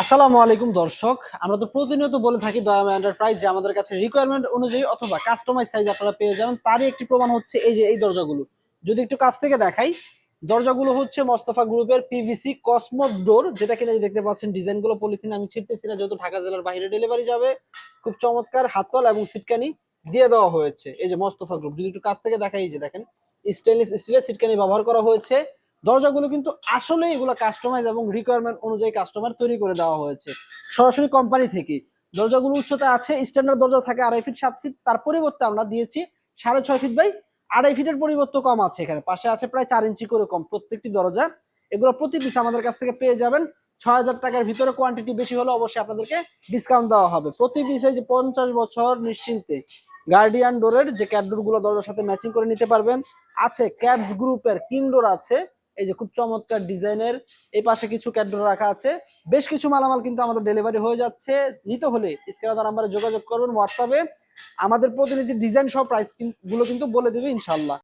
আসসালামু আলাইকুম দর্শক, আমরা তো প্রতিনিয়ত বলে থাকি দয়াময় এন্টারপ্রাইজ যে আমাদের কাছে রিকোয়ারমেন্ট অনুযায়ী অথবা কাস্টমাইজ সাইজ আপনারা পেয়ে যাবেন। তারই একটি প্রমাণ হচ্ছে এই যে এই দরজাগুলো। যদি একটু কাছ থেকে দেখাই, দরজাগুলো হচ্ছে মোস্তফা গ্রুপের পিভিসি কসমোস ডোর, যেটা কিনা এই দেখতে পাচ্ছেন ডিজাইনগুলো পলিথিন আমি ছিটতেছি না, যেহেতু ঢাকা জেলার বাইরে ডেলিভারি যাবে। খুব চমৎকার হাতল এবং সিটকানি দিয়ে দেওয়া হয়েছে। এই যে মোস্তফা গ্রুপ, যদি একটু কাছ থেকে দেখাই, এই যে দেখেন স্টেনলেস স্টিলের সিটকানি ব্যবহার করা হয়েছে। দরজাগুলো কিন্তু আসলে এগুলো কাস্টমাইজ এবং রিকোয়ারমেন্ট অনুযায়ী কাস্টমার তৈরি করে দেওয়া হয়েছে সরাসরি কোম্পানি থেকে। দরজাগুলো উচ্চতা আছে, স্ট্যান্ডার্ড দরজা থাকে 2.5 ফিট 7 ফিট, তার পরিবর্তে আমরা দিয়েছি 6.5 ফিট বাই 2.5 ফিটের পরিবর্তে কম আছে। এখানে পাশে আছে প্রায় 4 ইঞ্চি করে কম প্রত্যেকটি দরজা। এগুলো প্রতি পিস আমাদের কাছ থেকে পেয়ে যাবেন 6,000 টাকার ভিতরে। কোয়ান্টিটি বেশি হলে অবশ্যই আপনাদেরকে ডিসকাউন্ট দেওয়া হবে। প্রতি পিসে যে 50 বছর নিশ্চিন্তে গার্ডিয়ান ডোরের যে ক্যাপডোর গুলো দরজার সাথে ম্যাচিং করে নিতে পারবেন। আছে ক্যাপস গ্রুপের কিং ডোর আছে, এই যে খুব চমৎকার ডিজাইনের। এই পাশে কিছু ক্যাডর রাখা আছে। বেশ কিছু মালামাল কিন্তু আমাদের ডেলিভারি হয়ে যাচ্ছে। নিতে হলে স্ক্রিনে নাম্বারে যোগাযোগ করবেন হোয়াটসঅ্যাপে। আমাদের প্রতিনিধি ডিজাইন সহ প্রাইস গুলো কিন্তু বলে দিবে ইনশাল্লাহ।